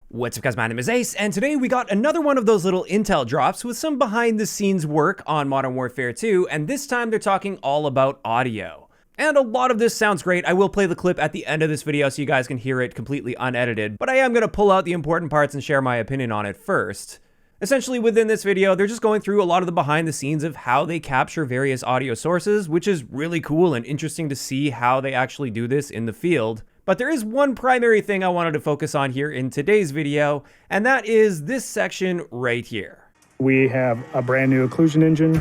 What's up guys, my name is Ace, and today we got another one of those little intel drops with some behind the scenes work on Modern Warfare 2, and this time they're talking all about audio. And a lot of this sounds great. I will play the clip at the end of this video so you guys can hear it completely unedited, but I am going to pull out the important parts and share my opinion on it first. Essentially, within this video, they're just going through a lot of the behind the scenes of how they capture various audio sources, which is really cool and interesting to see how they actually do this in the field. But there is one primary thing I wanted to focus on here in today's video, and that is this section right here. We have a brand new occlusion engine,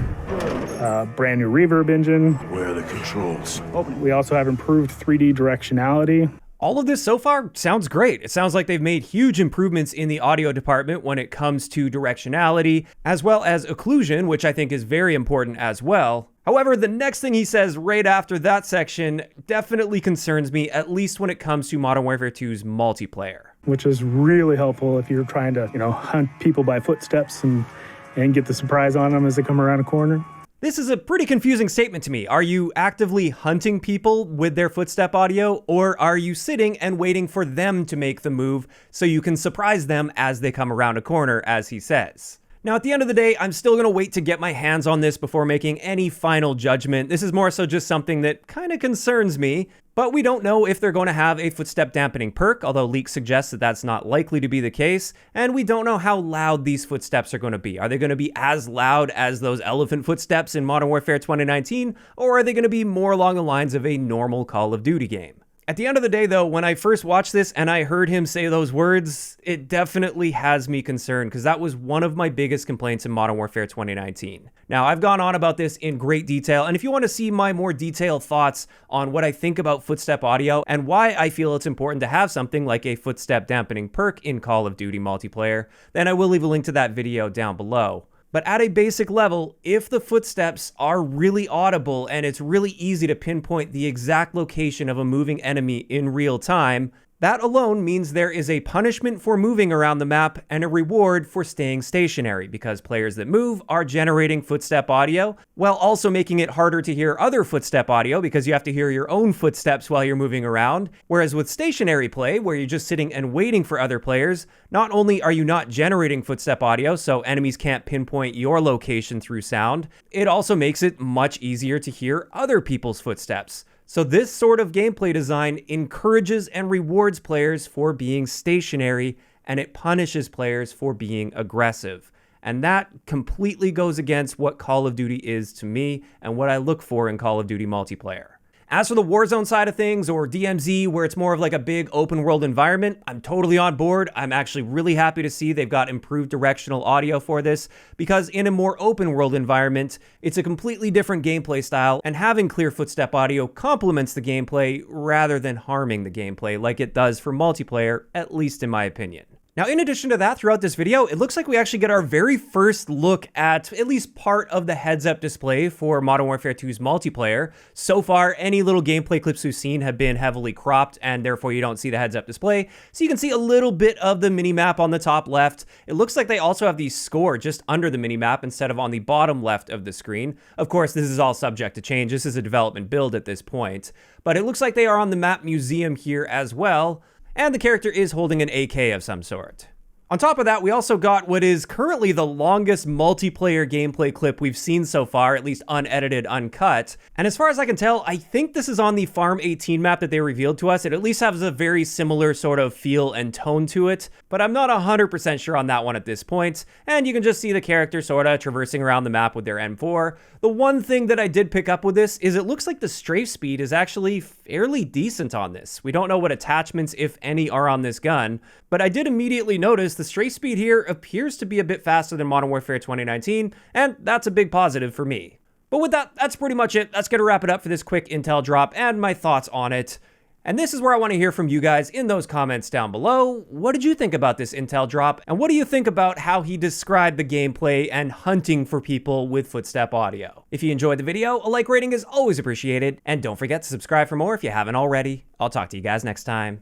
a brand new reverb engine. Where are the controls? We also have improved 3D directionality. All of this so far sounds great. It sounds like they've made huge improvements in the audio department when it comes to directionality, as well as occlusion, which I think is very important as well. However, the next thing he says right after that section definitely concerns me, at least when it comes to Modern Warfare 2's multiplayer. Which is really helpful if you're trying to, hunt people by footsteps and get the surprise on them as they come around a corner. This is a pretty confusing statement to me. Are you actively hunting people with their footstep audio, or are you sitting and waiting for them to make the move so you can surprise them as they come around a corner, as he says? Now, at the end of the day, I'm still going to wait to get my hands on this before making any final judgment. This is more so just something that kind of concerns me, but we don't know if they're going to have a footstep dampening perk, although leaks suggest that that's not likely to be the case, and we don't know how loud these footsteps are going to be. Are they going to be as loud as those elephant footsteps in Modern Warfare 2019, or are they going to be more along the lines of a normal Call of Duty game? At the end of the day, though, when I first watched this and I heard him say those words, it definitely has me concerned, because that was one of my biggest complaints in Modern Warfare 2019. Now, I've gone on about this in great detail, and if you want to see my more detailed thoughts on what I think about footstep audio and why I feel it's important to have something like a footstep dampening perk in Call of Duty multiplayer, then I will leave a link to that video down below. But at a basic level, if the footsteps are really audible and it's really easy to pinpoint the exact location of a moving enemy in real time, that alone means there is a punishment for moving around the map and a reward for staying stationary, because players that move are generating footstep audio, while also making it harder to hear other footstep audio because you have to hear your own footsteps while you're moving around. Whereas with stationary play, where you're just sitting and waiting for other players, not only are you not generating footstep audio, so enemies can't pinpoint your location through sound, it also makes it much easier to hear other people's footsteps. So this sort of gameplay design encourages and rewards players for being stationary, and it punishes players for being aggressive. And that completely goes against what Call of Duty is to me and what I look for in Call of Duty multiplayer. As for the Warzone side of things, or DMZ, where it's more of like a big open world environment, I'm totally on board. I'm actually really happy to see they've got improved directional audio for this, because in a more open world environment, it's a completely different gameplay style, and having clear footstep audio complements the gameplay rather than harming the gameplay like it does for multiplayer, at least in my opinion. Now, in addition to that, throughout this video, it looks like we actually get our very first look at least part of the heads-up display for Modern Warfare 2's multiplayer. So far, any little gameplay clips we've seen have been heavily cropped, and therefore you don't see the heads-up display. So you can see a little bit of the minimap on the top left. It looks like they also have the score just under the minimap instead of on the bottom left of the screen. Of course, this is all subject to change. This is a development build at this point. But it looks like they are on the map museum here as well. And the character is holding an AK of some sort. On top of that, we also got what is currently the longest multiplayer gameplay clip we've seen so far, at least unedited, uncut. And as far as I can tell, I think this is on the Farm 18 map that they revealed to us. It at least has a very similar sort of feel and tone to it, but I'm not 100% sure on that one at this point. And you can just see the character sort of traversing around the map with their M4. The one thing that I did pick up with this is it looks like the strafe speed is actually fairly decent on this. We don't know what attachments, if any, are on this gun, but I did immediately notice the strafe speed here appears to be a bit faster than Modern Warfare 2019, and that's a big positive for me. But with that, that's pretty much it. That's going to wrap it up for this quick intel drop and my thoughts on it. And this is where I want to hear from you guys in those comments down below. What did you think about this intel drop? And what do you think about how he described the gameplay and hunting for people with footstep audio? If you enjoyed the video, a like rating is always appreciated. And don't forget to subscribe for more if you haven't already. I'll talk to you guys next time.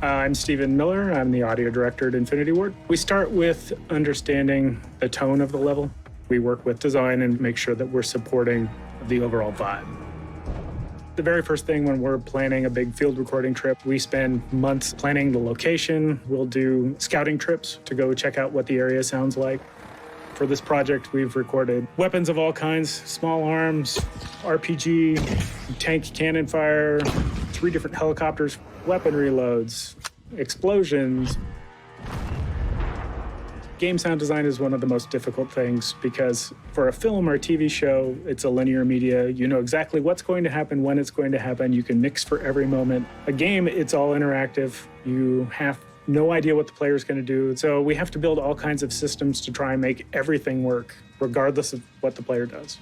I'm Stephen Miller. I'm the audio director at Infinity Ward. We start with understanding the tone of the level. We work with design and make sure that we're supporting the overall vibe. The very first thing when we're planning a big field recording trip, we spend months planning the location. We'll do scouting trips to go check out what the area sounds like. For this project, we've recorded weapons of all kinds, small arms, RPG, tank cannon fire, 3 different helicopters, weapon reloads, explosions. Game sound design is one of the most difficult things because for a film or a TV show, it's a linear media. You know exactly what's going to happen, when it's going to happen. You can mix for every moment. A game, it's all interactive. You have no idea what the player is going to do. So we have to build all kinds of systems to try and make everything work, regardless of what the player does.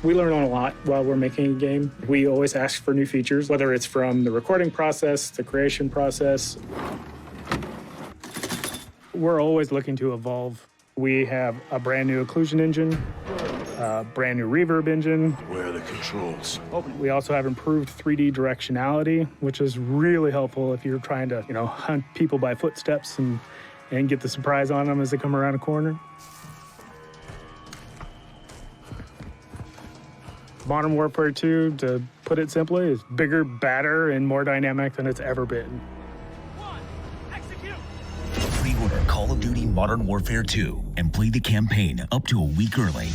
We learn a lot while we're making a game. We always ask for new features, whether it's from the recording process, the creation process. We're always looking to evolve. We have a brand new occlusion engine, a brand new reverb engine. Where are the controls? We also have improved 3D directionality, which is really helpful if you're trying to, hunt people by footsteps and get the surprise on them as they come around a corner. Modern Warfare 2, to put it simply, is bigger, badder, and more dynamic than it's ever been. Pre-order Call of Duty Modern Warfare 2 and play the campaign up to a week early